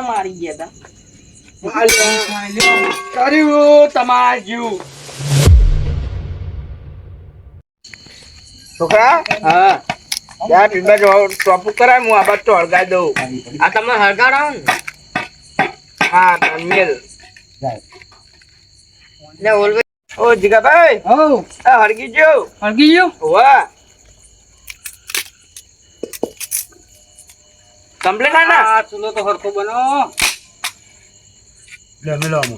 મારી ગયા કર્યું તમાર જીવ છોકરા. હા યાર ટોપું કરાય હું આ બાદ તો હળગાઈ દઉં. આ તમે હળગાડો ને. હા મેલ ને ઓલવે. ઓ જીગાભાઈ. હો આ હળગી ગયો. હળગી ગયો. વાહ કમ્પ્લીટ આ ના. આ ચૂલો તો હરખો બનાવો. લે મેલો આમ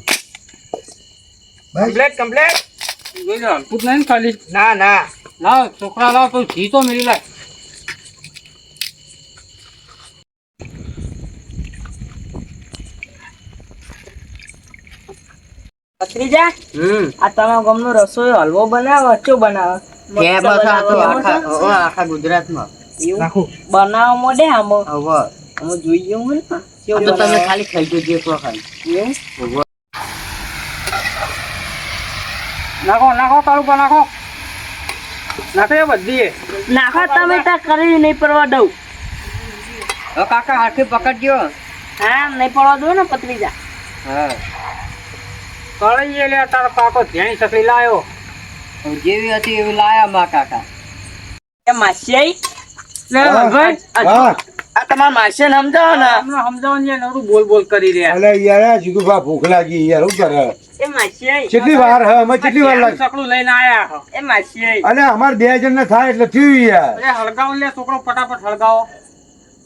કમ્પ્લીટ કમ્પ્લીટ. જોઈ લો હલકું નહીં ખાલી. ના ના લાવ છોકરા લાવ તો ઘી તો મેલી લાય. ભત્રીજા આ તમારા ગામનો રસોઈ હલવો બનાવો અચો બનાવો આખા ગુજરાતમાં બનાવો મોડે આમ અમે જોઈએ હું ને તમે ખાલી ખાઈ જોજો તો ખાલી નાખો નાખો કાળું પર નાખો નાખો એ બધી નાખો તમે તો કરી નહીં પડવા દઉં. કાકા હાથે પકડજો. હા નહીં પડવા દઉં ને ભત્રીજા. હા કળી લે તારો કાકો ધ્યાન સકલી લાયો. જેવી હતી એવી લાયા મા કાકા. એ માસી આ તમારા માસે સમજાવો ને. સમજાવો ને નરું બોલ બોલ કરી રહ્યા. અલે યાર જીગુભા ભૂખ લાગી યાર શું કરે. એ માસી કેટલી વાર હે અમે કેટલી વાર લાગી સકલું લઈને આયા. એ માસી અને અમાર બે જણ ને થાય એટલે થયું યાર. અરે હળગાવો લે છોકરો ફટાફટ હળગાવો.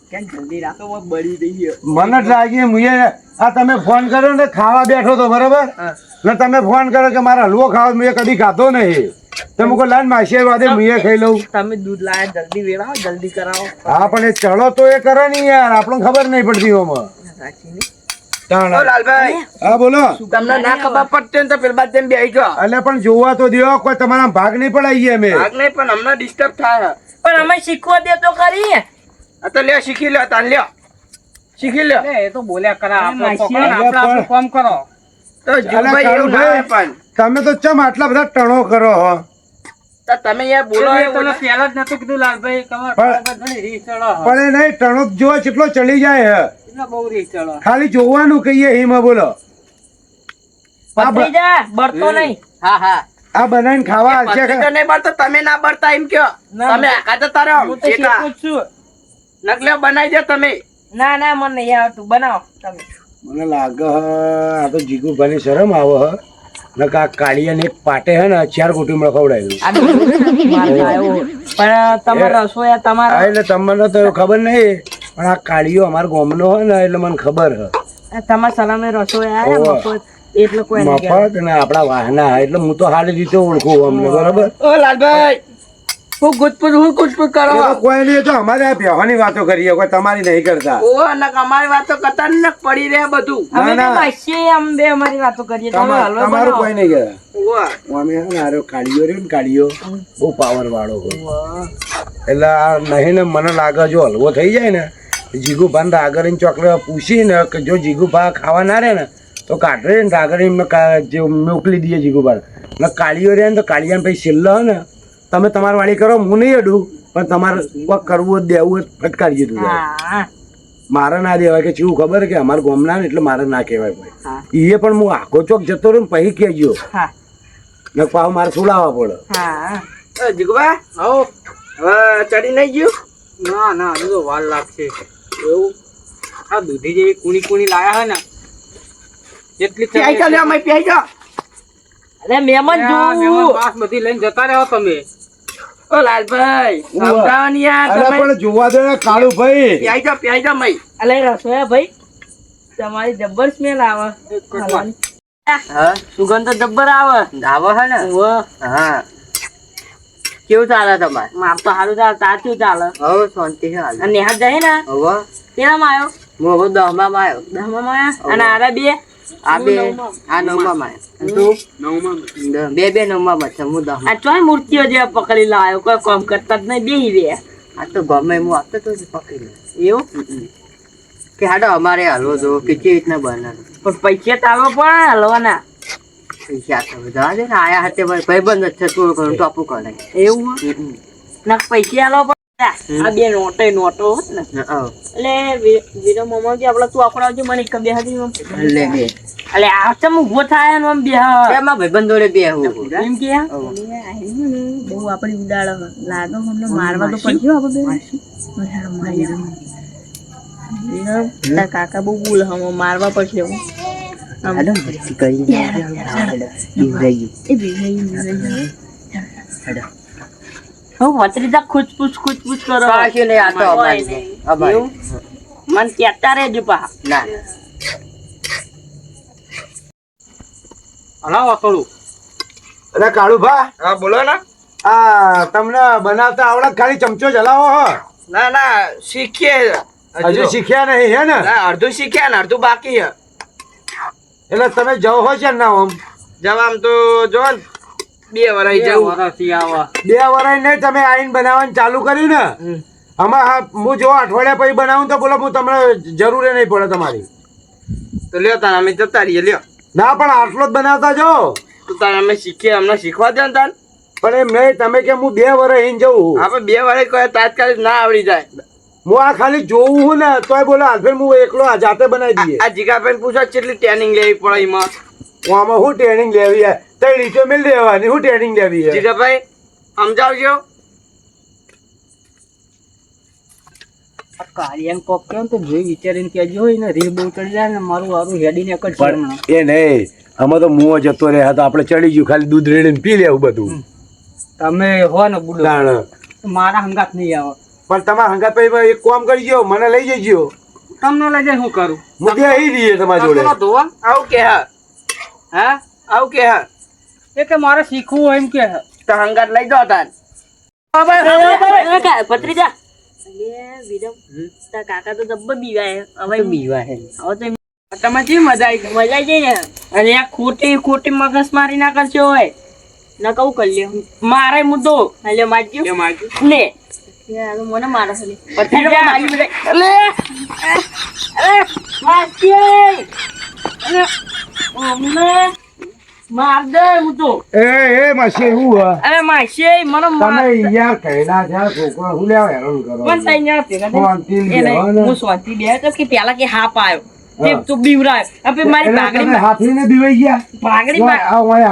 કેમ જલ્દી રાખો બળી દઈએ. મને જ લાગી મુએ આ તમે ફોન કર્યો ને ખાવા બેઠો તો બરાબર ને તમે ફોન કર્યો કે મારા હલવો ખાવા મેં કદી ખાધો નહીં. તમે કોઈ લાઈન માસી વાદે મુએ ખાઈ લઉં. તમે દૂધ લાયા જલ્દી વેળાવો જલ્દી કરાવો. હા પણ એ ચડો તો એ કરે નહીં યાર આપણને ખબર નહીં પડતી ઓમાં. લાલભાઈ હા બોલો. તમને ના ખબર પડતી ને તો પેલા તેમ બેહી જાઓ. એટલે પણ જોવા તો દો કોઈ તમારા ભાગ નહીં પડાઈએ અમે. ભાગ નહીં પણ અમને ડિસ્ટર્બ થાય. પણ અમે શીખવા દે તો કરીએ. આ તો લે શીખી લે તાન લ્યો શીખી લે. એ તો બોલ્યા કરા આપણો કામ કરો તો જીવભાઈ એવું ના હોય પણ તમે તો ચમ આટલા બધા ટણો કરો હો. તો તમે યાર બોલો એ તો પહેલા જ નતું કીધું લાલભાઈ તમાર ઘણી રીત ચડો. પણ એ નહીં ટણો જો કેટલો ચડી જાય હે. એટલે બહુ રીત ચડો. ખાલી જોવાનું કહીએ હિમાં બોલો. ભત્રીજા બળતો નહીં. હા હા આ બનાવીને ખાવા આવશે તો નહીં બળતો તમે ના બળતા એમ કયો. તમે આખા તો તારે હું તો શીખું જ છું. નકલે બનાવી દે તમે. ના ના મને નહીં આવતું બનાવો તમે. મને લાગે આ તો જીગુભાઈ શરમ આવે હ નકા કાળિયા ને પાટે હે ને 4 ગોટી મળે ખવડાવ્યું. પણ તમારા રસોયા તમારા એટલે તમને તો ખબર નહીં પણ આ કાળિયો અમારા ગામનો હે ને એટલે મને ખબર હે. તમારા સલામે રસોયા એટલે કોઈ મફત ને આપડા વાહના એટલે હું તો સારી રીતે ઓળખું અમને બરોબર. ઓ લાલભાઈ હું ગુજપુજ કરો. કોઈ નહીં તો અમારે આ બેહવાની વાતો કરીએ કોઈ તમારી નહીં કરતા. ઓ નક અમારી વાતો કરતા ન પડી રહે બધું. અમે બે માસી આમ બે અમારી વાતો કરીએ. તમે હલવો તમારું કોઈ નહીં કરે. ઓ અમે હે ને આરો કાળિયો રહ્યો ને કાળિયો બહુ પાવર વાળો હોય. એટલે આ નહીં ને મને લાગે જો હલવો થઈ જાય ને જીગુભાન આગળ ચોકલે પૂછીને કે જો જીગુભા ખાવા ના રહે ને તો કાઢે ને આગળ જે મોકલી દઈએ જીગુભા ને કાળિયો રહે ને તો કાળિયા પછી છેલ્લો ને તમે તમારી વાળી કરો હું નહીં અડું પણ તમારે કોક કરવું દેવું ફટકારી દીધું. મારે ના દેવાય કે શું ખબર કે અમારા ગામના ને એટલે મારે ના કહેવાય ભાઈ. એ પણ હું આખો ચોક જતો રહ્યો ને પછી કહેજો ને પાવ મારે સુડાવવા પડે. જીગુભા આવો હવે ચડી નહીં ગયું. ના ના હજુ તો વાર લાગશે. એવું આ દૂધી જેવી કુણી લાયા હે ને એટલી પ્યાઈ જા લે અમે પ્યાઈ જા. અરે મહેમાન જોવું પાસ બધી લઈને જતા રહો તમે. ઓ લાલભાઈ સમજાવો ને યાર અરે તમે. પણ જોવા દે ને કાળુ ભાઈ. પ્યાઈ જા મઈ. અલે રસોયા ભાઈ તમારી જબ્બર સ્મેલ આવે. હા સુગંધ તો જબ્બર આવે. આવે હે ને. હા કેવું ચાલે તમારે. માપ તો સારું ચાલે. તાત્યું ચાલે. હવે શાંતિ છે હાલ. અને નેહાત જાય ને હવે તેનામાં આવ્યો. હું હવે 10માં આવ્યો. 10માં આવ્યા અને આરા બે આ બે આ 9માં આવ્યો. તું 9માં બે 9માં બચે હું 10. આ ચોય મૂર્તિઓ જેવા પકડી લાવ્યો. કોઈ કામ કરતા જ નહીં બેહી રહ્યા. આ તો ગમે હું આપતો તો પકડી લે. એવું કે હાડો અમારે હલવો જો કે કેવી રીતના બનાવે. પણ પૈસા તો આલવા પડે હલવાના. પૈસા તો જવા દે ને આયા હાથે ભાઈ ભાઈબંધ જ છે થોડું ઘણું ટોપું કરે. એવું ના પૈસા આલવા પડે આ બે નોટો હોત ને એટલે વિરમ મામાજી આપડે તું આખો આવજો મને એક બે હાથી લે બે એટલે આ ચમ ઉભો થાય ને આમ બે એમાં ભાઈબંધ જોડે બે હું એમ કે બહુ આપડી ઉડાડો લાગો અમને મારવા તો પડશે આપણે બે કાકા બહુ બોલ હમ મારવા પડશે હું આડો મસ્તી કરી હું વતરીતા ખુચપુચ કરો પાછું નહીં આ તો અમારે મન કહેતા રહેજો પા ના હલાવો થોડું. અરે કાળુભા, હા બોલો ને. આ તમને બનાવતા આવડે ખાલી ચમચો જ હલાવો હો? ના ના શીખીએ હજુ શીખ્યા નહીં હે ને? ના અડધું શીખ્યા ને અડધું બાકી છે. એટલે તમે જાઓ હો છે ના આમ જવા આમ તો જો ને 2 વરાઈ જવું. 2 વરાય નહીં, તમે આઈને બનાવવાનું ચાલુ કર્યું ને આમાં હું જો અઠવાડિયા પછી બનાવું તો બોલો હું તમને જરૂર નહીં પડે તમારી. તો લ્યો તાર અમે જતા રહીએ લ્યો. ના પણ આટલો જ બનાવતા જો. તો તાર અમે શીખીએ અમને શીખવા દે ને તાર. પણ એમ નહીં, તમે કે હું 2 વરાય અહીં જવું. આપણે 2 વરાઈ કોઈ તાત્કાલિક ના આવડી જાય. હું આ ખાલી જોવું હું ને તોય બોલો હાલફેર હું એકલો આ જાતે બનાવી દઈએ. આ જીગાભાઈ પૂછો કેટલી ટ્રેનિંગ લેવી પડે એમાં. હું આમાં શું ટ્રેનિંગ લેવી હે? તઈ રીચો મિલ દેવાની શું ટ્રેનિંગ લેવી હે? જીગાભાઈ સમજાવજો. કાર્યન કોક કેમ તો જોઈ વિચારીને કેજો હોય ને રીલ બહુ ચડી જાય ને મારું વારું હેડીને એક જ પણ એ નહીં, આમાં તો મુઓ જતો રહે તો આપણે ચડી ગયું, ખાલી દૂધ રેડીને પી લેવું બધું. તમે હો ને બુડો તાણ. મારા હંગાત નહીં આવે પણ તમારા હંગાત પછી એક કામ કરજો, મને લઈ જજો. તમને લઈ જાય શું કરું હું ત્યાં આવી રહીએ તમારી જોડે. ધોવા આવું કે હા આવું કે હા એ કે મારે શીખવું હોય એમ કે તો હંગાત લઈ જાઓ તાર. ભત્રીજા કાકા તો જબ્બર બીવાય હવે બીવા હે હવે તો તમે કેવી મજા આવી જાય ને અને આ ખોટી મગજ મારી ના કરશો હોય ના કહું કરી લ્યો મારે મુદ્દો એટલે મારજો લે મને મારે માર દે હું તો એ માસી એવું હે? અરે માસી મને તમે યાર કહેલા છે છોકરા હું લેવા હેરાન કરો. પણ થઈ ના શાંતિ બેહો ને. હું શાંતિ બે તો કે પેલા કે હાપ આવ્યો તે તો બીવરાય હવે મારી એટલે પાઘડી તમે હાથીને બીવાઈ ગયા? પાઘડી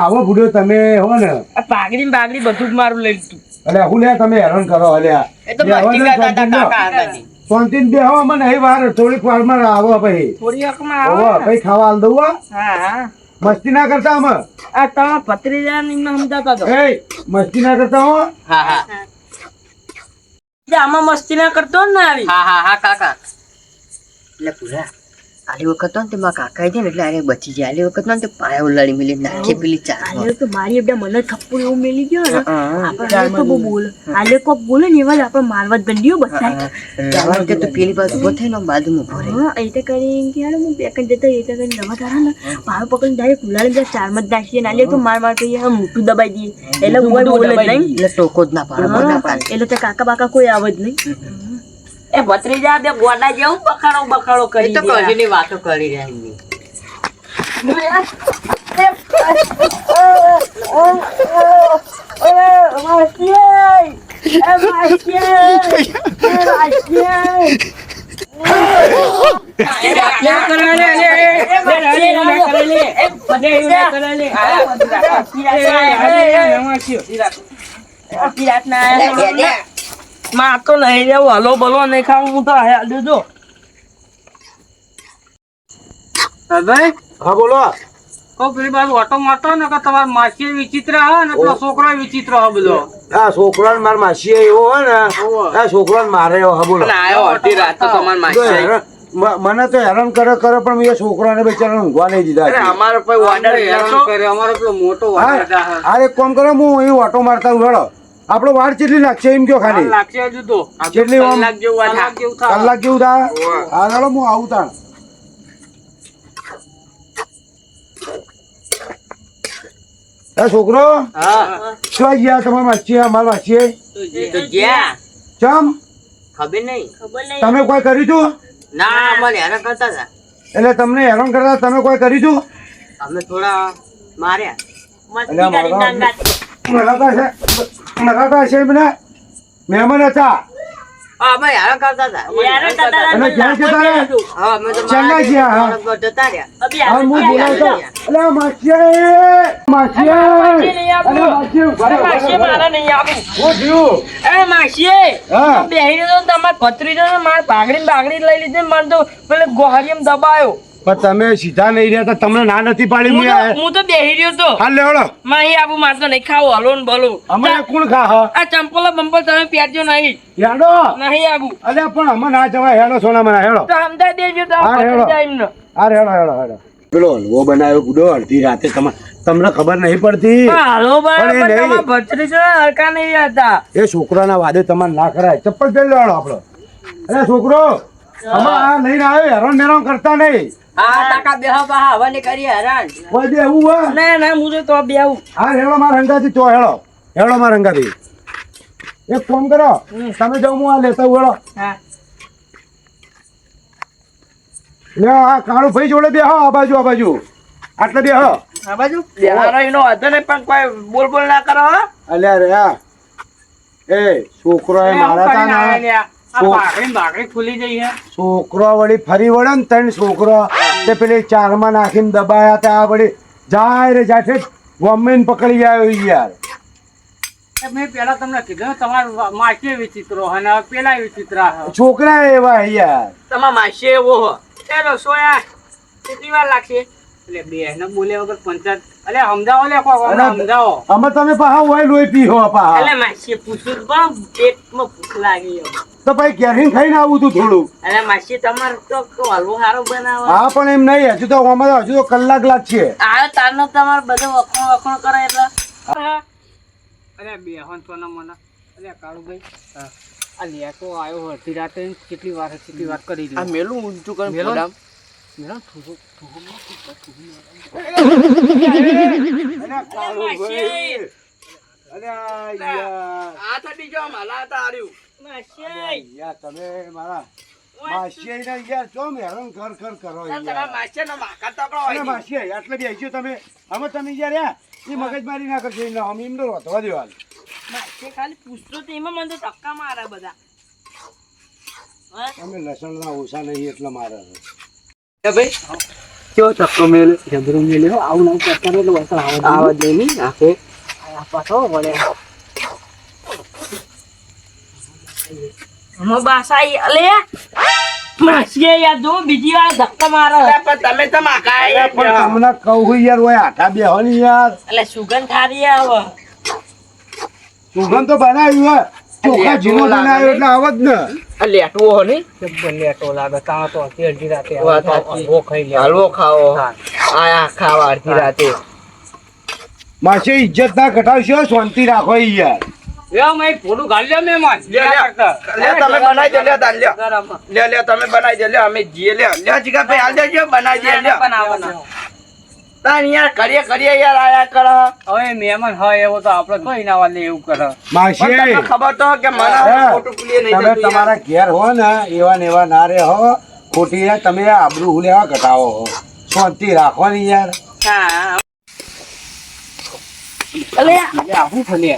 આવો ભૂડો તમે હો ને પાઘડી બધું જ મારું લઈ લીધું એટલે હું લે તમે હેરાન કરો અલ્યા. એ તો મસ્તી કરતા હતા કાકા હતા શાંતિને બેહો, મને અહીં વાર થોડીક વારમાં આવો પછી. થોડી વખતમાં હોવે, આવો પછી ખાવા આલ દઉં હો. હા મસ્તી ના કરતા અમે. આ તમે ભત્રીજા ને એમને સમજાતા હતો એ મસ્તી ના કરતા હો. હા હા આમાં મસ્તી ના કરતો ને આવી હા કાકા એટલે પૂરા આલી વખત ને તેમાં કાકા છે ને એટલે આને બચી જાય. આલી વખત ને તે પાયા ઉલાડી મિલી નાખે પેલી ચાર તો મારી એકદમ મને થપ્પડ એવું મેલી ગયો ને આપણે તો બહુ બોલે આલે કોક બોલે ને એવા જ આપણે મારવા જ ગંડીઓ બતાય જવાનું કે તો પેલી બાજુ ઉભો થઈને આમ બાજુમાં ઉભો રહે. હા એ તો કરીને કે યાર હું બેકન જતો એ તો કરીને નવા તારા ને પાવ પકડીને ડાયરેક્ટ ઉલાડી જાય ચારમાં જ નાખીએ ને આલે તો માર કહીએ મોટું દબાઈ દઈએ એટલે હું બોલે જ નહીં એટલે ટોકો જ ના પાડો ના પાડે. એટલે તો કાકા બાકા કોઈ આવે જ નહીં એ ભત્રીજા બે ગોડા જેવું બખાડો એ તો કજીની વાતો કરી રહ્યા છે. માં તો નહીં જવું હલો બલો નહીં ખાવું હું તો હાલ દેજો ભાઈ હા બોલો. કહો પેલી બાજુ ઓટો મારતો ને કે તમારા માસી વિચિત્ર હે ને પેલો છોકરો વિચિત્ર હે બધો. આ છોકરાને માર માસી એવો હોય ને આ છોકરાને મારે એવો. હા બોલો. અને આયો અડધી રાત તો તમારા માસી આવી. મને તો હેરાન કરે પણ એ છોકરાને બિચારાને ઊંઘવા નહીં દીધા. અરે અમારો કોઈ ઓર્ડર કરે અમારો પેલો મોટો ઓર્ડર છે. આ એક કામ કરો, હું અહીં ઓટો મારતા ઉભેલો. આપણો વાર કેટલી લાગશે એમ કયો ખાલી? લાગશે હજુ તો કેટલી વાર? કલાક જેવું થાય. કલાક જેવું થાય? હા ચાલો હું આવું તાણ. એ છોકરો હા શું ગયા તમારા માસી? અમારા માસી તો જ્યાં ચમ ખબર નહીં તમે કોઈ કર્યું તું? ના મને હેરાન કરતા હતા. એટલે તમને હેરાન કરતા તમે કોઈ કર્યું તું? અમે થોડા માર્યા. એટલે મરાતા છે મને મહેમાન હતા. હા ભાઈ હાલ કરતા હતા યાર દાદા અને ક્યાં છે તારે? હા અમે તો ચાલ્યા ગયા, હા. માણસ પર જતા રહ્યા અભી હા, હું બોલાવતો. અલે માસી, માસી, અલે માસી, ઉભા રહો, માસી ઉભા રહો. મારા નહીં આવું શું થયું? એ માસી હા. બેહી તો તમાર ભત્રીજો ને માર બાગડી લઈ લીધી મને તો પેલે ગોહારીમ દબાયો પણ તમે સીધા નહીં રહ્યા તો તમને ના નથી પાડી હું મેં તો આ- હું તો બેહી રહ્યો તો હાલ લેવડો માહી આબુ માર તો નહીં ખાવું હલો ને બોલો અમે કોણ ખા હ આ ચંપલો બંપલ તમે પહેરજો નહીં હેડો નહીં આબુ અલે પણ અમે ના જવાય હેડો સોના મને હેડો તો સમજાઈ દેજો તો હા, હેડો. જાય એમને હા હેડો હેડો હેડો પેલો હલવો બનાવ્યો બુડો અડધી રાતે તમને ખબર નહીં પડતી હાલો પણ એ બરાબર નહીં. તમારા ભત્રીજો હરકા નહીં હતા એ છોકરાના વાદે તમારે ના કરાય ચપ્પલ પહેરી લેવાડો આપણો અરે છોકરો અમે આ લઈને આવ્યો હેરાન મેરાન કરતા નહીં હા કાકા બેહો બા હવાની કરી હેરાન કોઈ દે એવું હોય ના ના હું તો બેહું હા હેડો મારા રંગાથી તો હેડો મારા રંગાથી એક ફોન કરો તમે જાઓ હું આ લેતા હું હેડો હા લે આ કાળુ ભાઈ જોડે બેહો આ બાજુ આટલે બેહો આ બાજુ બેહારો એનો હતો ને પણ કોઈ બોલ બોલ ના કરો હો. અલ્યા રે આ એ છોકરો એ મારા તા ના બાકડી ખુલી જઈ હે છોકરો વળી ફરી વળે ને ત્રણ છોકરો તે પેલી ચારમાં નાખીને દબાયા તા આ વળી જાય રે જાઠે ગોમેન પકડી જાય યાર મેં પેલા તમને કીધું ને, તમારા માસી વિચિત્રો અને પેલા વિચિત્ર છોકરા એવા યાર તમારા માસી એવો હો ચાલો સોયા કેટલી વાર લાગશે એટલે બે ને બોલે વગર પંચાયત અલે સમજાવો લે કોઈ અરે, સમજાવો અમે તમે પાહા હોય લોહી પીહો પાહા એટલે માસી પૂછ્યું તો પણ પેટમાં ભૂખ લાગી એમ. તો ભાઈ કેરીન ખાઈને આવું તું થોડું એટલે માસી તમારે તો હલવો સારો બનાવો હા પણ એમ નહીં હજુ તો કલાક લાગશે આ તારનો તમારે બધો વખણ કરે એટલે અરે બે સોના મને અલે કાળુભાઈ આ લેકો આવ્યો અડધી રાતે કેટલી વાર કરી આ મેલું ઊંચું કરે મેલો? ફોડામ. મેલો થોડું માસી! અરે યાર આ થતી જો માલા હતા આર્યું. માસી! યાર તમે મારા માસીને યાર ચોમ હેરાન કર કરો તમારા યાર માસીનો માકા તકડો અરે હોય. માસી આટલે બી આવીશું તમે અમે તમે યાર યા એ મગજમારી ના કરશો એટલે અમે એમ તો રોતવા દો હાલ માસી ખાલી પૂછતો તો એમાં મને તો ધક્કા મારે બધા. હા? તમે લસણના ઓછા નહીં એટલે મારે ભાઈ કેવો ચક્કો મેલ જબરો મેલ્યો આવું નવું કરતા રહો એટલે વરસાદ આવા દે ની આખે પાછો વળે મો બાસાઈ અલે માસી યાર જો બીજી વાર ધક્કા મારે પણ તમે તો માકા અરે પણ તમને કહું યાર ઓય આટા બેહો ને યાર એટલે સુગંધ થારી આવે સુગંધ તો બનાવ્યું હોય ચોખા જીનો બનાવ્યો એટલે આવત ને લેટવો હો ને લેટો લાગે તાણ તો અડધી રાતે વાત સાચી. હલવો ખાઈ લે હલવો ખાવો હા. આયા ખાવા અડધી રાતે માસી ઇજ્જત ના ઘટાડશો શાંતિ રાખો યાર લ્યો મેં થોડું ગાળ લ્યો મહેમાન લે તમે બનાવી દે લે તાન લ્યો લે તમે બનાવી દે લે અમે જીએ લે જીગા ભાઈ હાલ દેજો બનાવી દે લે તાન યાર કરીએ યાર આયા કર હવે મહેમાન હોય એવો તો આપણે કોઈ ના વાલે એવું કરે માસી તમને ખબર તો કે મને ખોટું પુલીએ નહીં તમે જતું તમારા ઘેર હો ને એવા ને એવા ના રે હો ખોટી યાર તમે આબરૂ લેવા ઘટાવો હો શાંતિ રાખો ને યાર હા અલે આવું ફલે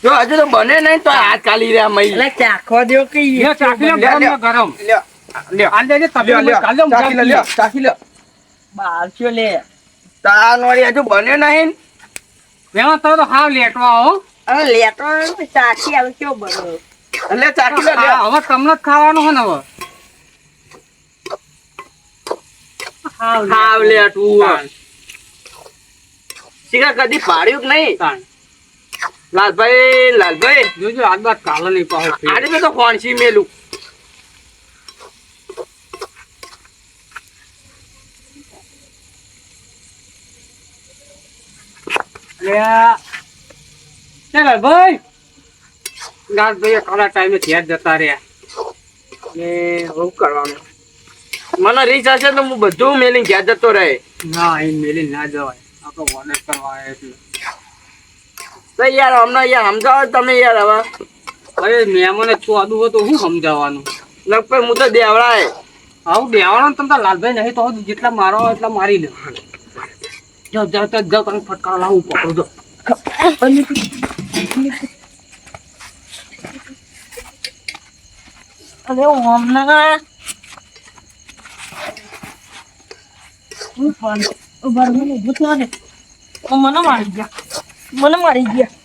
જો હજુ તો બને નહીં તો હાથ કાલી રહ્યા મઈ એટલે ચાખવા દો કે લ્યો ચાખી લો ગરમ ને ગરમ લ્યો લ્યો આલ દેજે તમે કાલ દો ચાખી લ્યો બાર છો લે તાન વળી હજુ બન્યો નહીં મહેમાન તમે તો હાવ લેટવા હો અરે લેતો ચાખી આવે કેવો બન્યો એટલે ચાખી લો લ્યો હવે તમને જ ખાવાનું હે ને હવે હાવ લેટવું શીખા કદી પાડ્યું કે નહીં તાણ લાલભાઈ જોજો આજ બાદ કાલો નહીં પાહો આડી મેં તો ફોનસી મેલું ચાલ ભાઈ ગાલભાઈ થોડા ટાઈમે ઘેર જતા રહ્યા ને શું કરવાનું મને રીચ હશે તો હું બધું મેલી ઘેર જતો રહે ના એ મેલી ના જવાય આપણે ઓર્ડર કરવા આવ્યા એટલે તો યાર હમણાં યાર સમજાવો તમે યાર હવે અરે મહેમાને ચોદું હોય તો શું સમજાવવાનું લગભગ હું તો દેવડાય આવું દેવાનું તમે તો લાલભાઈ નહીં તો જેટલા મારો હોય એટલા મારી લે જાઓ જાઓ તમે ફટકારો લાવું પકડું દો અરે હમણાં મને મારી ગયા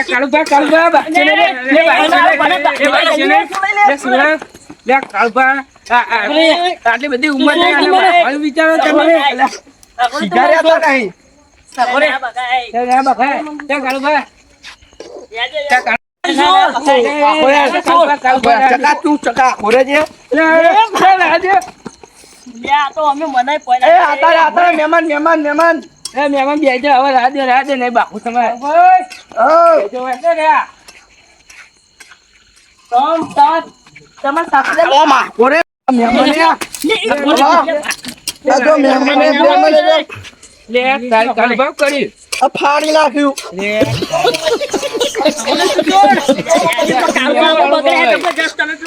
કાળુભા કાળુભા આટલી બધી ઉંમર થઈ વિચારો તમે મહેમાન બે હવે રાધે નહીં બાપુ તમારે ફાડી નાખ્યું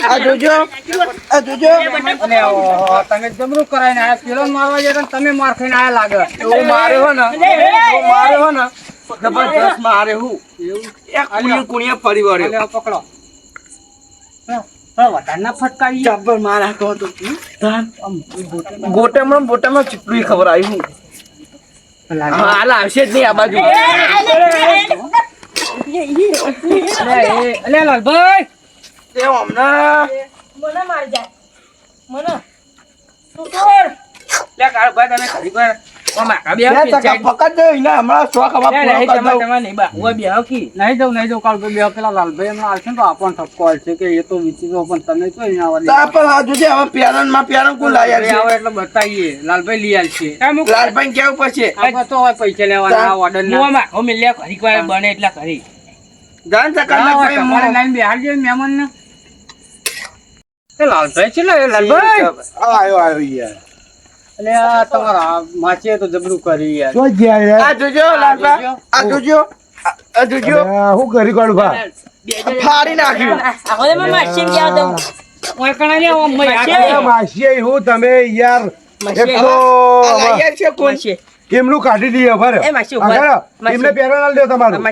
આ જોજો તમે જમરૂ કરાઈને આયા પેલો મારવા જતા તમે માર ખાઈને આયા લાગે એવું મારે હો ને જબરદસ્ત મારે હું કુણીએ ફરી વળ્યો પકડો વધારના ફટકારી જબર માર હાથો હતો બોટામાં ચીપડી ખબર આવી હું હાલ આવશે જ નહીં આ બાજુ લાલભાઈ તે હમણાં મને મારી જાય મને તું કર કાળુભાઈ તમે ખરી પર ફકત હમણાં શોખ નહીં દઉં કાળુભાઈ બે પેલા લાલભાઈ હમણાં આવશે ને તો આપણને ઠપકો આવશે કે એ તો વિચિત્રો પણ તમે તો પેરણ કોણ લાયા આવે એટલે બતાવીએ લાલભાઈ લઈ આવશે લાલભાઈ કેવું પછી આપણે તો હવે પૈસા લેવાના ઓર્ડર બને એટલા કરી જાણ લાઈન બેહાડજો મહેમાન ને લાલભાઈ છે લાલભાઈ આવ્યો યાર એટલે આ તમારા માછીએ તો જબરું કરી યાર આ જોજો લાલભાઈ આ જોજો હું કરી કાઢું ફાડી નાખ્યું માસી હું તમે યાર એમનું કાઢી દઈએ એમને પહેરા લ્યો તમારું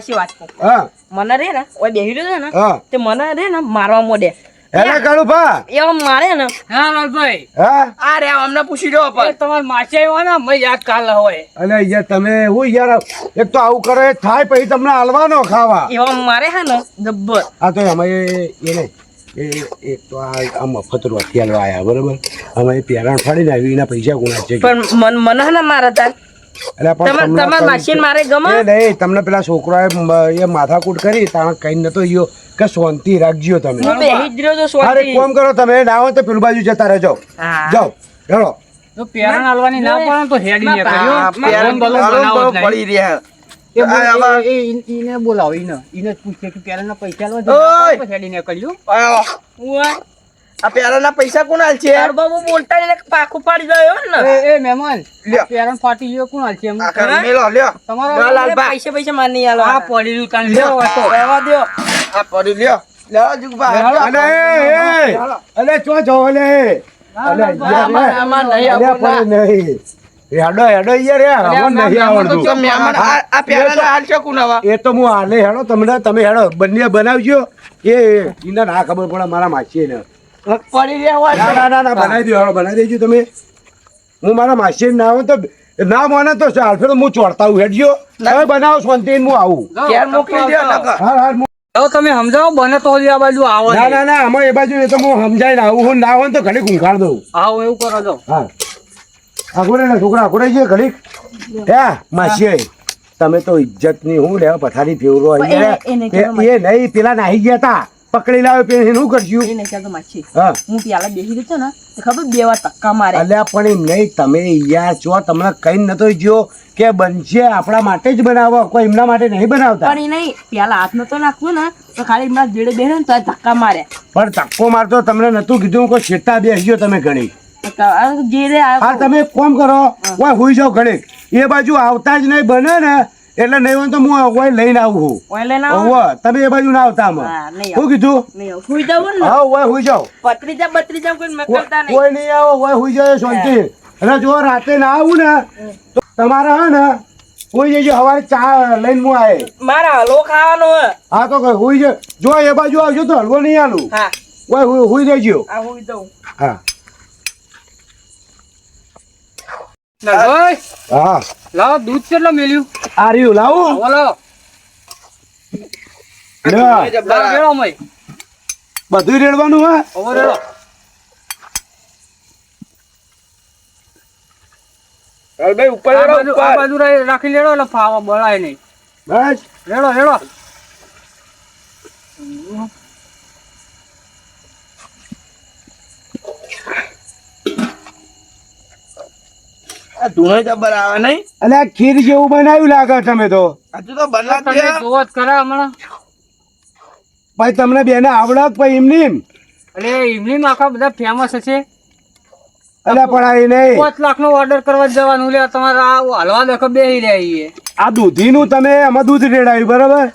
હા મને રે ને ઓય બેહી રહ્યો ને હા તે મને રે ને મારવા મોડે એને કાઢું ભા એવા મારે ને હા લાલભાઈ હા આ રે અમને પૂછી દો તમારે માછી આવ્યો ને અમે યાદ કાલ હોય અલે યાર તમે હું યાર એક તો આવું કરે થાય પછી તમને હાલવાનો ખાવા એવા મારે હે ને જબ્બર આ તો અમે એને એક તો આ મફતરો અત્યારે આવ્યા બરોબર અમે પેરાણ ફાડીને આવી એના પૈસા ગુણા છે પણ મને હે ને મારા તા તમાર માસીન મારે ગમે નહીં તમને પેલા છોકરાએ એ માથાકૂટ કરી તાણ કઈ નતો યો કે શાંતિ રાખજો તમે હું બેહી જ રહ્યો તો અરે સોરી કોમ કરો તમે ના હોય તો પેલું બાજુ જતા રહેજો જાઓ હેલો તો પેરણ હાલવાની ના પડે તો હેડી ને પડી રહ્યા ઈને બોલાવો ઈને પૂછે કે પેરણ પૈસા લો હેડી ને કર્યું આ પેરાના પૈસા કોણ હાલ છે તાર બાબુ બોલતા ને પાખું પાડી ગયો ને એ મહેમાન પેરણ ફાટી ગયો કોણ હાલ છે મેલો લ્યો તમારા પૈસા માર નહીં આલો આ પડી રહ્યું તાન લેવો હતો રહેવા દો આ પડી લ્યો લ્યો જુગબા અલે ચો જો અલે આમાં નહીં આવવાનું નહીં હેડો યાર આમાં નહીં આવડતું આ પેરાના હાલ છે કુનાવા એ તો હું હાલે હેડો તમે હેડો બંને બનાવજો એ એને ના ખબર પડે મારા માસી ને પડી રહ્યા ના બનાવી દો હેડો બનાવી દેજો તમે હું મારા માસી ના આવું તો ના મને તો હાલ હું ચોડતા હું હેડજો તમે બનાવો શાંતિ હું આવું ઘેર મોકલી દો હવે તમે સમજાવો બને તો આ બાજુ આવો ના આમાં એ બાજુ એ તો હું સમજાય આવું હું ના હોય તો ઘડી ગુંખાડ દઉં આવો એવું કરો છો હા આખું ને છોકરા આખું રહી જાય ઘડી હે માસી તમે તો ઇજ્જત ની હું લેવા પથારી ફેવરો એ નહીં પેલા નાહી ગયા તા પકડી લાવે પેલી શું કરશું એ નહીં ચાલતો માછી હા હું પેલા બેસી રહ્યો ને તો ખબર 2 વાર ધક્કા મારે અલ્યા પણ એમ નહીં તમે યાર છો તમને કઈ નતો જો કે બનશે આપણા માટે જ બનાવો કોઈ એમના માટે નહીં બનાવતા પણ એ નહીં પેલા હાથ નતો નાખવું ને તો ખાલી એમના જેડે બેસે ને તો ધક્કા મારે પણ ધક્કો મારતો તમને નતું કીધું કોઈ શેતા બેસજો તમે ઘણી જે રે હા તમે એક કામ કરો ઓય હુઈ જાઓ ઘણી એ બાજુ આવતા જ નહીં બને ને એટલે નહીં હોય તો હું ઓય લઈને આવું ઓલે ના ઓય તમે એ બાજુ ના આવતા અમે હા, નહીં શું કીધું નહીં હુઈ જાવ ને હા ઓય હુઈ જાઓ પત્રીજા બત્રીજા કોઈ મકલતા નહીં કોઈ નહીં આવો ઓય હુઈ જાઓ શાંતિ એટલે જો રાતે ના આવું ને તો તમારે હે ને હુઈ જજો સવારે ચા લઈને હું આયે. મારા હલવો ખાવાનો હે. હા તો કઈ હુઈ જ જો એ બાજુ આવજો તો હલવો નહીં આલું. હા ઓય હુઈ જજો. આ હું દઉં. હા નરભાઈ હા લાવો દૂધ કેટલો મેલ્યું આ રહ્યું લાવું. આવો લાવો લે, લાવો રેડો મય બધું રેડવાનું હા. આવો રેડો ભાઈ ઉપર આ બાજુ રાખી લેડો એટલે ફાવા બળાય નહીં. બસ રેડો રેડો આ ધૂણો જબર આવે નહીં. અને આ ખીર જેવું બનાવ્યું લાગે તમે તો. હજુ તો બનાવતી તમે હે. જોવો જ ખરા હમણાં ભાઈ તમને બેને આવડત પછી એમની એમ. એટલે એમની આખા બધા ફેમસ હશે. અલ્યા પણ આ નહીં 5 લાખ નો ઓર્ડર કરવા જ જવાનું લે તમારે આ હલવા દેખો બેહી રહી આ દૂધીનું તમે આમાં દૂધ રેડાયું બરાબર.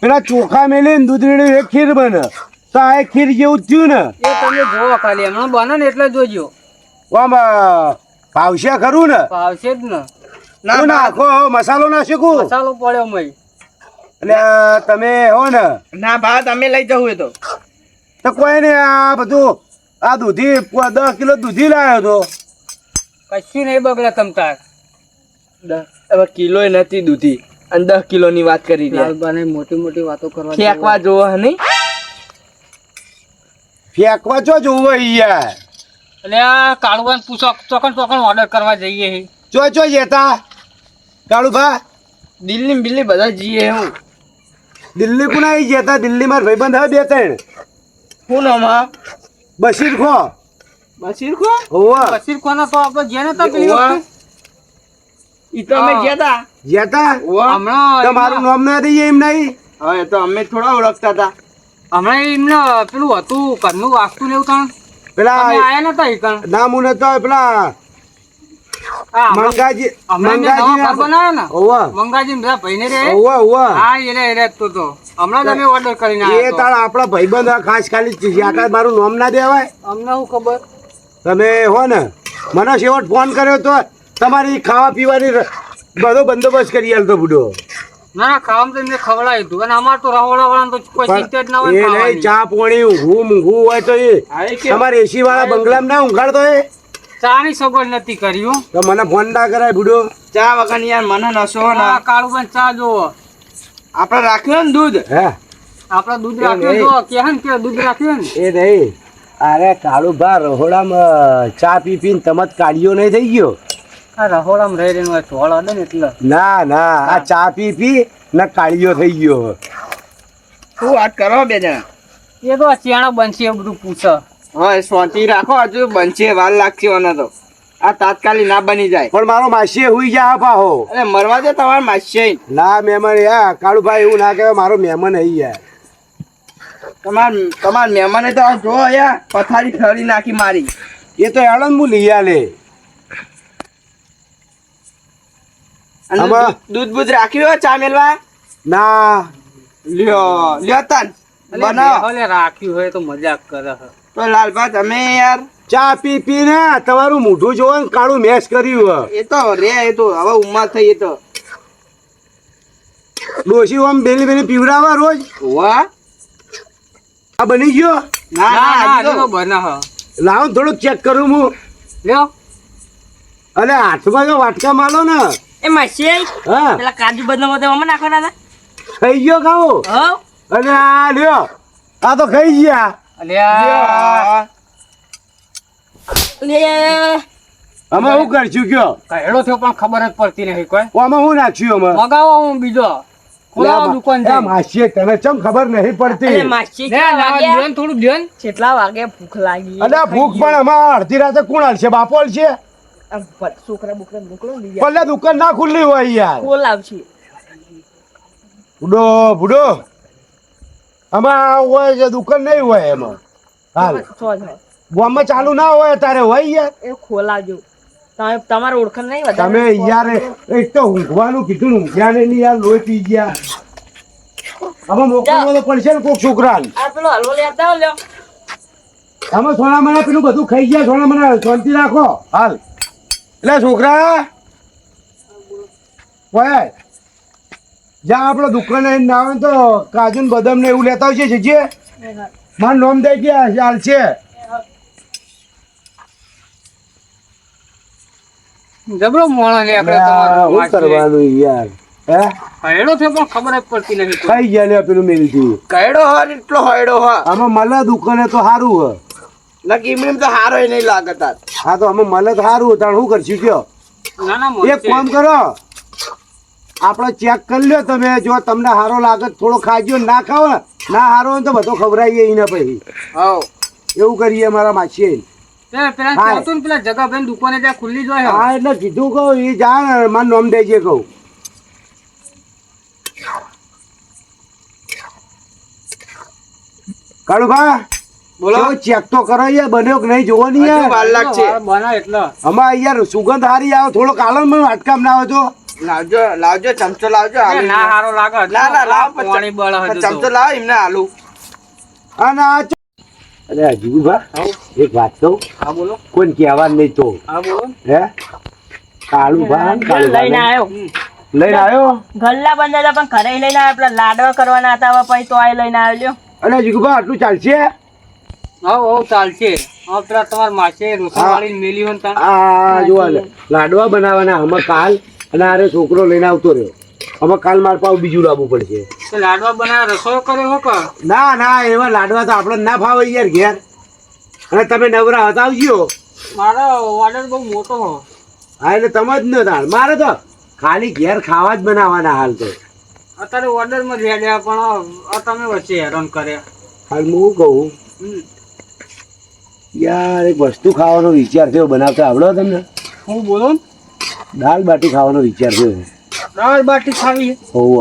પેલા ચોખા મેલીને દૂધ રેડ્યું એક ખીર બને તો આ એક ખીર જેવું જ થયું ને. એ તમે જોવો ખાલી હમણાં બને ને એટલે જોજો આમ ભાવશે ખરું ને. ભાવશે જ ને. શું નાખો મસાલો નાખો મસાલો પડ્યો મય એટલે તમે હો ને ના ભાત અમે લઈ જવું એ તો. તો કોઈ ને આ બધું આ દૂધી 10 કિલો દૂધી લાવ્યો તો. કશું નહીં બગડે તમ તાર. હવે કિલો નથી દૂધી અને 10 કિલો ની વાત કરી રહ્યા. લાલબાને મોટી મોટી વાતો કરવા ફેંકવા જોવો હે નહીં. ફેંકવા ચો જોવો યાર. એટલે આ કાળુબાન પૂછો ચોકન ઓર્ડર કરવા જઈએ હી. ચો જતા કાળુભા દિલ્હી બિલ્લી બધા જઈએ હું. દિલ્હી કોના આવી જતા દિલ્હી માર ભાઈબંધ હવે 2-3 શું નામ હા? બશીર ખો બશીર ખો. હોવા બશીર ખોના તો આપણે જેને તો પેલી હોવા. વખતે ઈ તો અમે ગયા તા. જતા હમણાં તમારું નામ ના દઈએ એમ નહીં. હા એ તો અમે થોડા ઓળખતા હતા. હમણાં એમને પેલું હતું ઘરનું વાસ્તુ ને એવું તાણ પેલા તમે આયા નતા ઈ કણ. નામ હું નતો પેલા હા, હમણાં મંગાજી હમણાં મેં નવો ઘર બનાવ્યો ને હોવા મંગાજી ને બધા ભાઈને રે હોવા હા એ તો હમણાં જ અમે ઓર્ડર કરીને એ આવ્યા તારા આપણા ભાઈબંધ આ ખાસ ખાલી આટલા મારું નામ ના દેવાય. અમને શું ખબર તમે હો ને મને છેવટ ફોન કર્યો તો તમારી ખાવા પીવાની બધો બંદોબસ્ત કરી આલતો બુડો. ના ખાવામાં તો એમને ખવડાવ્યું હતું અને અમારે તો રહોડા વાળા તો કોઈ ચિંતા જ ના હોય એ નહીં ખાવાની. ચા પોણી ઊંઘવું હોય તો એ તમારે એસી વાળા બંગલામાં ના ઊંઘાડતો એ ચાની સગવડ નથી કર્યું. તો મને ફોન ના કરાય બુડો. ચા વગર યાર મને નશો આ ના. કાળુબેન ચા જોવો આપણે રાખ્યું ને દૂધ. હે આપડે દૂધ રાખ્યું જો કે દૂધ રાખ્યું ને એ નહીં અરે કાળુભા રહોડામાં ચા પીને તમે જ કાઢ્યો નહીં થઈ ગયો. આ રહોડામાં રહી રહીને ઢોળ અડે ને એટલે ના આ ચા પી ને કાળિયો થઈ ગયો. શું વાત કરો બે જણા. એ તો ચેણા બનશે એવું બધું પૂછે. હા શાંતિ રાખો હજુ બનશે વાર લાગશે ઓને તો. આ તાત્કાલિક ના બની જાય. પણ મારો માસી હુઈ જા પાહો. અરે મરવા દે તમારે માસી. ના મહેમાન યાર કાળુભાઈ એવું ના કહેવાય મારો મહેમાન અહીં યાર. તમાર મહેમાને તો જો યાર પથારી ફરી નાખી મારી. એ તો હેડન હું લઈ આલે. અને આમાં- દૂધ બૂધ રાખ્યું હોય ચા મેલવા. ના લ્યો તન બનાવો. ભલે રાખ્યું હોય તો મજાક કરે છે. તો લાલભા તમે યાર ચા પી ને તમારું મોઢું જોવો ને કાળું મેસ કર્યું. એ તો રે એ તો હવે ઉંમર થઈ એ તો. ડોશી આમ બેલી પીવડાવા રોજ. વાહ આ બની ગયો. ના ના ના હજુ તો બને છે. લાવો ને થોડુંક ચેક કરું હું. લ્યો અરે હાથમાં જો વાટકા માલો ને. એ માસી હા પેલા કાજુ બદામ બધા નાખવાના ખાઈ ગયો ખાવો. હતા. અને આ લ્યો આ તો ખાઈ ગયા. અલ્યા અમે શું કરશું કયો. કહેડો થયો પણ ખબર જ પડતી નહીં કોઈ. આમાં શું નાખ્યું અમે. મગાવો હું બીજો ખોલાવો દુકાન એ માસીએ તને ચમ ખબર નહીં પડતી. થોડું ધ્યાન કેટલા વાગે ભૂખ લાગી. અને આ ભૂખ પણ અમારા અડધી રાતે કોણ હાલશે બાપો હાલશે. છોકરા બોકરા મોકલો ને પલ્લે દુકાન ના ખુલ્લી હોય યાર. કોલ આવશે. બુડો આમાં હોય છે દુકાન નહીં હોય એમાં. હાલ ગામમાં ચાલુ ના હોય તારે હોય યાર. એ ખોલાવજો. તમે તમારે ઓળખાણ નહીં તમે યાર એક તો ઊંઘવાનું કીધું ને ઊંઘ્યા નહીં યાર લોહી પી ગયા. આમાં મોકલવો તો પડશે ને કોક છોકરાને. આ પેલો હલવો લેતા આવો લ્યો. આમાં સોના મને પેલું બધું ખાઈ ગયા. સોના મને શાંતિ રાખો હાલ. એટલે છોકરા ઓય જ્યાં આપણે દુકાને ના આવે ને તો કાજુ ને બદામ ને એવું લેતા આવશે જે મારું નામ દઈ ગયા ચાલ છે. જબરો મોણો ને આપણે તમારો શું કરવાનું યાર હે હયડો છે પણ ખબર જ પડતી નથી કોઈ. કઈ ગયા લે પેલું મેલથી કયડો હ ને એટલો હયડો હ આમાં મળે દુકાને તો સારું હ નકી એમને તો હારો નહીં લાગત આજ. હા તો અમે મળે તો સારું તાણ શું કરશું કયો ના ના એક કામ કરો આપણે ચેક કરી લ્યો તમે જો તમને સારો લાગે તો થોડો ખાજો ના ખાવ ને ના સારો હોય તો બધો ખવડાવીએ એને પછી હવ એવું કરીએ મારા માછી પેલા હા. કહેતો ને પેલા જગાભાઈ દુકાને ત્યાં ખુલ્લી જ હોય હા એટલે કીધું કહું એ જા ને મારું નામ દેજે કહું કાળુભા બોલો ચેક તો કરો યાર બન્યો કે નહીં જોવો નહીં હજુ યાર વાર લાગશે. બના એટલે અમારે યાર સુગંધ હારી આવે થોડો કાલો મને અટકામ ના આવે તો લાવજો લાવજો ચમચો લાવજો આલુ. ના હારો લાગે ના ના લાવ પાણી બળ હજુ તો. ચમચો લાવ એમને આલુ. અને આ અરે જીગુભા એક વાત કહું હા બોલો કોઈ કહેવા નહીં તો હા બોલો હે કાળુભા લઈને આવ્યો લઈને આવ્યો ગલ્લા બંધ હતા પણ ઘરે લઈને આવ્યો પેલા લાડવા કરવાના હતા હવે પછી તો આ લઈને આવ્યો અરે જીગુભા આટલું ચાલશે હવ ચાલશે હવે પેલા તમારા માસે રોસા વાળી મેલી હોય ને તાણ. આ જોવા લે લાડવા બનાવવાના અમે કાલ અને આરે છોકરો લઈને આવતો રહ્યો અમે કાલ માર પાવ બીજું લાવવું પડશે તો લાડવા બનાવે રસોઈ કર્યો હો કે ના ના એવા લાડવા તો આપણે ના ફાવે યાર ઘેર અને તમે નવરા હતા આવજો મારો ઓર્ડર બહુ મોટો હો હા એટલે તમે જ ન તાણ મારે તો ખાલી ઘેર ખાવા જ બનાવવાના હાલ તો અત્યારે ઓર્ડર માં રેડ્યા પણ આ તમે વચ્ચે હેરાન કર્યા હાલ હું શું કહું હમ. યાર એક વસ્તુ ખાવાનો વિચાર થયો બનાવતા આવડો તમને હું બોલો ને? દાલ બાટી ખાવાનો વિચાર થયો દાળ બાટી ખાવી હોવ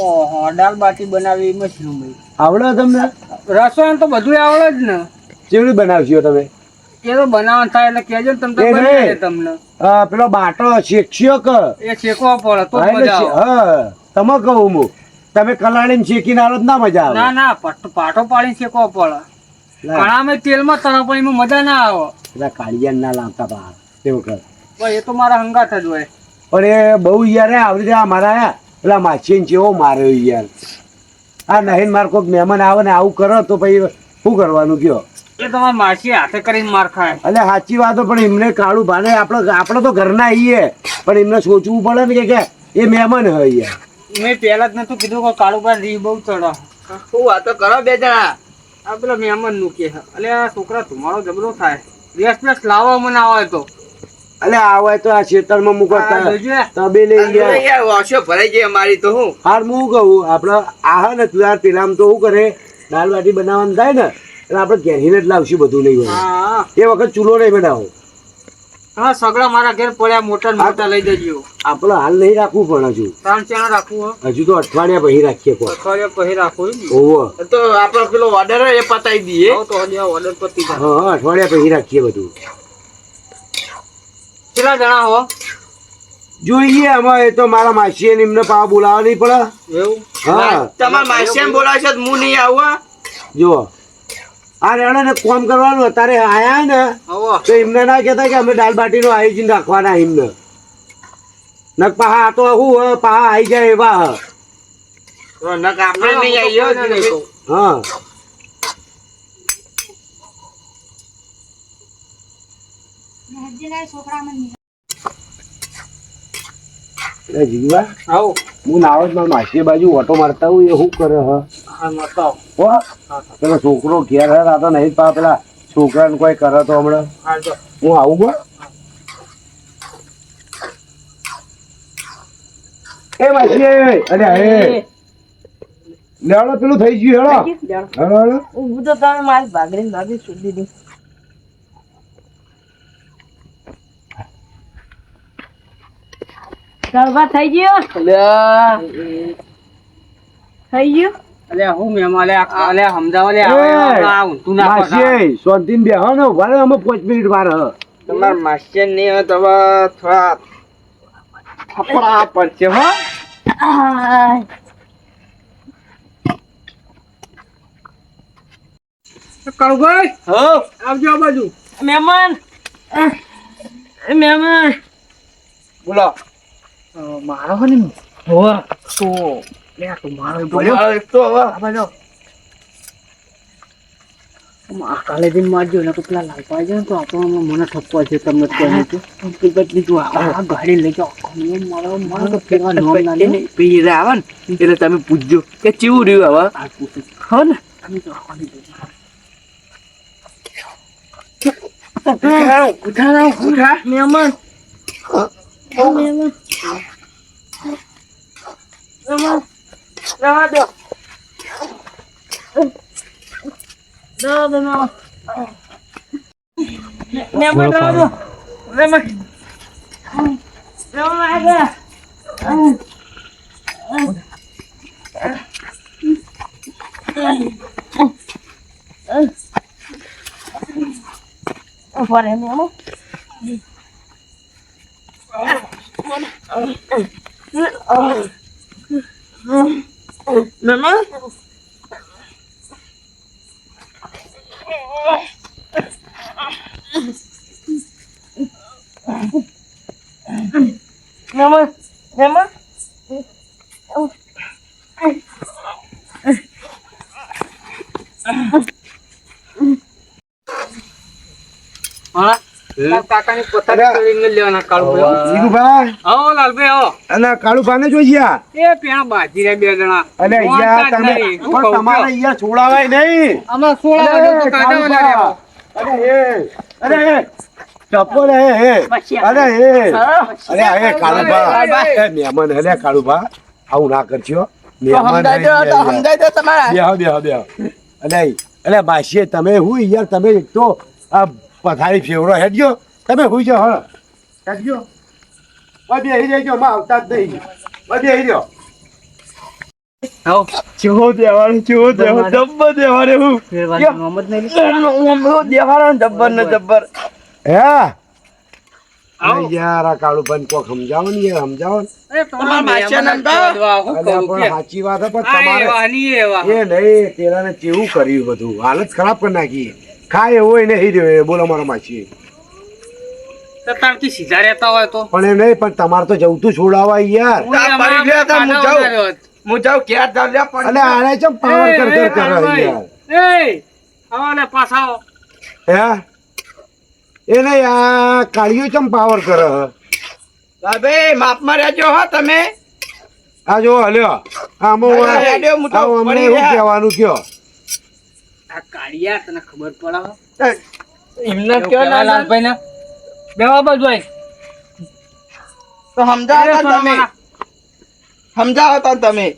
ઓહો દાળ બાટી બનાવી મશરૂમ આવડો તમને રસોઈ તો બધું આવડે જ ને કેવી બનાવશો તમે એ તો બનાવવાનું થાય એટલે કહેજો ને તમે તો એ બનાવી નહીં. દે તમને પેલો બાટો શેકશો કે એ શેકવા પડે તો જ હા, એટલે મજા આવે. હા તમે કહું હું તમે કલાડીને શેકીને આલો તો ના મજા આવે ના ના પાટો પાડીને શેકવા પડે ઘણામાં તેલમાં તળો પણ એમાં મજા ના આવે પેલા કાળિયા ના લાવતા બહાર તે વખત પણ એ તો મારા હંગાત જ હોય પણ એ બહુ યાર આવી રીતે આ મારા પેલા માછીને ચેવો માર્યો યાર આ નહીં માર કોઈક મહેમાન આવે ને આવું કરો તો પછી શું કરવાનું કયો એ તમારા માસી હાથે કરીને માર ખાય એટલે સાચી વાતો પણ એમને કાળું ભાને આપણે તો ઘરના આવીએ પણ એમને સોચવું પડે ને કે એ મહેમાન હોય યાર મેં પહેલા જ નતું કીધું કે કાળુભાઈ રી બહુ ચડો શું વાતો કરો બે જણા આ પેલા મહેમાન નું કે એટલે આ છોકરા ધુમાડો જબરો થાય રેસ પ્લસ લાવો મને આવે તો એટલે આવે તો આ ખેતરમાં મૂકો આ જોજે. તબે લઈ ગયા યાર વાસો ભરાઈ જાય અમારી તો હું હાર હું કહું આપણે આહ ને તું પેલામાં તો શું કરે દાળ બાટી બનાવવાનું થાય ને એટલે આપણે ઘેરીને જ લાવશું બધું નહીં હોય હા એ વખત ચૂલો નહીં બનાવો હા સગડા મારા ઘેર પડ્યા મોટા ને મોટા લઈ દેજો આપણે હાલ નહીં રાખવું પણ હજુ 3 ચણા રાખવું હો હજુ તો અઠવાડિયા પછી રાખીએ કોઈ અઠવાડિયા પછી રાખવું એમ ને? ઓહો તો આપણો પેલો ઓર્ડર એ પતાવી દઈએ આવો તો હજી ઓર્ડર પતી જાય હા અઠવાડિયા પછી રાખીએ બધું કેટલા જણા હો જોઈએ આમાં એ તો મારા માસીએ ને એમને પાવા બોલાવવા નહીં પડે એવું હા તમારા માસિયાને બોલાવશો તો હું નહીં આવું હો. જુઓ આ રેણે ને કોમ કરવાનું અત્યારે આયા ને આવો તો એમને ના કહેતા કે અમે દાળ બાટીનું આયોજન રાખવાના એમને નક પાહા આ તો શું પાહા આવી જાય એવા હ. તો નક આપણે નહીં આવીએ હો, જીગુભાઈ. હા એ જીગવા આવો હું નાવ જ મારા માસી બાજુ ઓટો મારતા હું એ શું કરે હ હા મતાવ હો પેલો છોકરો ઘેર હે આ તો નહીં પા પેલા છોકરાને કોઈ કરે તો હમણાં હા જો હું આવું હો એ માસી અરે હે લેવડો પેલું થઈ ગયું હેડો હેડો હું તો તમે મારી ભાગડી સુધી દીધી ગરબા થઈ ગયો થઈ ગયું અલે હું મેમાં અલે સમજાવ લે આવે આ ઊંધું ના પકડ. માસી શાંતિને બેહો ને વારે અમે 5 મિનિટ વાર હ તમારા માસિયા નહીં હોય તો હવે થોડા થપડા પડશે હો કાળુભાઈ હો આવજો આ બાજુ મહેમાન મહેમાન બોલો મારો હે ને હોવા તો લે આ તો મારો બોલ્યો એક તો હવે આ બાજુ કાલે દિન મારજો ને તો પેલા લાલ પાઈ જાય તો આપણો મને ઠપકો છે તમને કહ્યું હતું બદલી તું આ ગાડી લઈ જાઓ મારો તો ફેરવા નોમ ના લે પીરે આવે ને એટલે તમે પૂછજો કે ચેવું રહ્યું હવે આ પૂછો હો ને તમે તો આવાની ઉઠા મહેમાન રહેવા દો મહેમાન રહેવા દો મહેમાન કાકાની પોતાની કરીને લેવાના કાળુભાઈ જીગુભાઈ આવો લાલભાઈ આવો અને કાળુભાઈને જોઈ ગયા એ પેણા બાજી રહ્યા બે જણા અને અહીંયા તમે પણ તમારે અહીંયા છોડાવાય નહીં આમાં 16 વાગે તો કાઢવા ના રહેવો. અરે એ ચપ્પલ અરે એ કાળુભા એ મહેમાન હે કાળુભા આવું ના કરજો મહેમાન અરે બાશીએ તમે હું યાર તમે એક તો આ પથારી ફેવરો હેડજો તમે હુઈ જાઓ હા હેડજો બેહી રહેજો માં આવતા જ નહીં બેહી રહ્યો આવો ચેવો દેવાનો જબ્બર દેવાનો હું ફેરવાની નોમ જ નહીં દેવાનો જબ્બર ને જબ્બર હે યાર આ કાળુભાઈ કોક સમજાવો ને યાર સમજાવો ને તમારા માસ્યા અલ્યા પણ સાચી વાત હે પણ તમારે એ નહીં પેલાને કેવું કર્યું બધું હાલત ખરાબ કરી નાખી ખાય એવો એ નહીં રહ્યો એ બોલો મારા માછી સીધા રહેતા હોય તો પણ એમ નહીં પણ તમારે તો જવતું છોડાવાય યાર હું જાઉં ક્યાં જાઉં લે પણ અને આને ચમ પાવર કર કરે યાર આવો ને પાછા આવો હે એ નહીં આ કાળીઓ ચમ પાવર કરે ભાઈ માપમાં રહેજો હો તમે આ જો હલ્યો આમાં અમને એવું કહેવાનું કયો આ કાળિયા તને ખબર પડે એમને કયો લાલભાઈ ને બેવા બાજુ તો સમજાવો તો તમે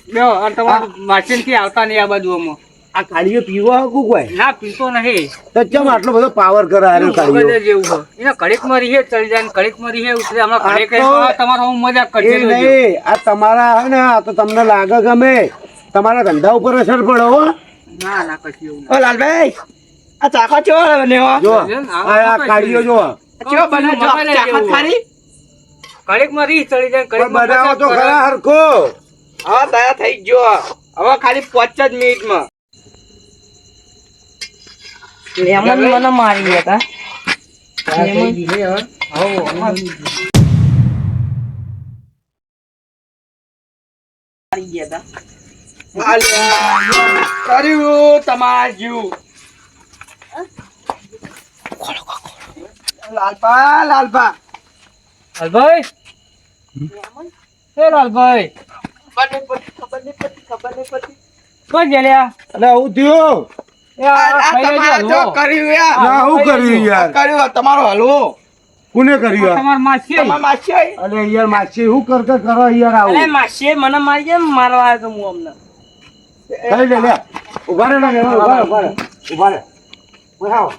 બેહો અને તમારું માસીન થી આવતા નહીં આ બાજુમાં આ કાળીઓ પીવા હકું કોઈ ના પીતો નહીં તો ચમ આટલો બધો પાવર કરે આ કાળીઓ બધે જેવું હોય એને કડીક માં રીહે ચડી જાય ને કડીક માં રીહે ઉતરે હમણાં આ કડીક તો- તમારો હું મજાક એ કરજો નહીં આ તમારા હે ને આ તો તમને લાગે ગમે તમારા ધંધા ઉપર અસર પડે હો ના ના કશું એવું ઓ લાલભાઈ આ ચાખો ચેવો બન્યો જો આ કાળીઓ જો ચેવો બન્યો ચાખો ખારી કડીક માં રીહ ચડી જાય પણ કડીક માં બનાવો તો ખરા હરખો હા તૈયાર થઈ ગયો હવે ખાલી 5 જ મિનિટમાં મહેમાન મને મારી ગયા કર્યું તમાર જીવ લાલપા લાલભાઈ હે લાલભાઈ ખબર નહીં પડી કોઈ ગયેલા અને આવું થયું એ આ ખાઈ લેજો તમારે જો હલવો. કર્યું યાર ના હું કર્યું યાર કર્યું તમારો હલવો કોને કર્યું આ? તમાર માસી તમાર માસી આઈ? અરે યાર માછી શું કરતા કરો યાર અરે આવું માસીએ મને મારી ગયા ને મારવા આવ્યો તો હું અમને કઈ લે લે ઉભા રે ના ઉભા રે ઓય આવો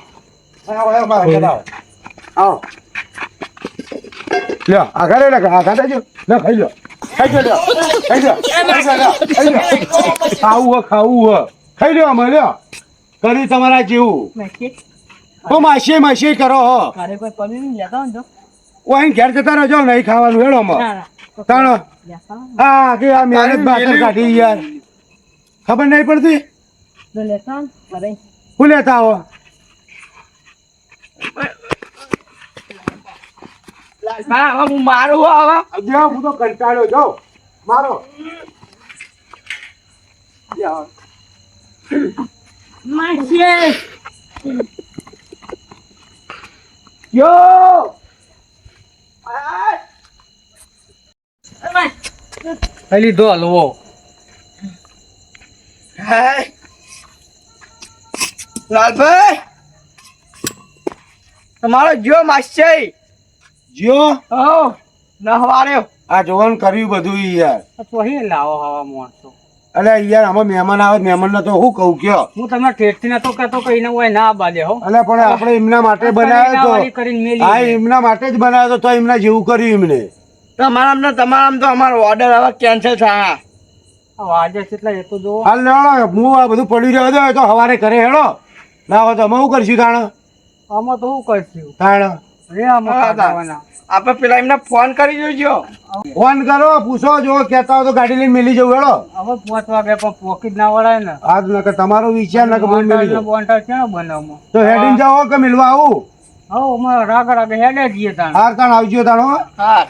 આવો આવો લ્યો આગળ લે આગળ દેજો લે ખાઈ લો ખાવું હો ખાઈ લ્યો અમે લ્યો કરી તમારા જેવું તો માસી કરો હો ઘરે કોઈ પડી નહીં લેતા હોય ને તો ઓય ઘેર જતા રહેજો નહીં ખાવાનું હેડો માં તાણો હા કે આ મહેનત બાકર કાઢી યાર ખબર નહીં પડતી લેતા હોય ને ઘરે હું લેતા આવો હા હવે હું મારું હો હવે જો હું તો કંટાળ્યો જો મારો લીધો હલવો હાય લાલભાઈ તમારો જો માસ્ટર જ્યો હો નહવાર્યો આ જોવાનું કર્યું બધું ઈ યાર પછી લાવો હવા માણસો અલે યાર આમાં મહેમાન આવે મહેમાનને તો હું કહું કયો હું તમને ઠેઠથી નતો કહેતો કે એને હોય ના બાજે હો અલે પણ આપણે એમના માટે બનાવ્યો વાળી તો કરીને મેલી હા એમના માટે જ બનાવ્યો તો એમના જેવું કર્યું એમને તમારામ તો અમારો ઓર્ડર હવે કેન્સલ થયા વાજે કેટલા એ તો જો હાલ લેવડો હું આ બધું પડી રહ્યો હતો એ તો હવારે ઘરે હેડો ના હોય તો અમે શું કરશું તાણ આમાં તો શું કરશું તાણ રે આમાં ખાવાના આપણે પેલા એમને ફોન કરી જોજો ફોન કરો પૂછો જો કહેતા હોય તો ગાડી લઈને મેલી જવું હેડો હવે 5 વાગે પણ પોકીટ ના વળાય ને આજ ન કે તમારો વિચાર ન કે મને મેલી જાઉં. બોન્ટા ક્યાં બનાવમાં તો હેડીને જાઓ કે મિલવા આવું હવે રાગ રાગે હેડે જઈએ તાણ હાર તાણ આવજો તાણ હો. હા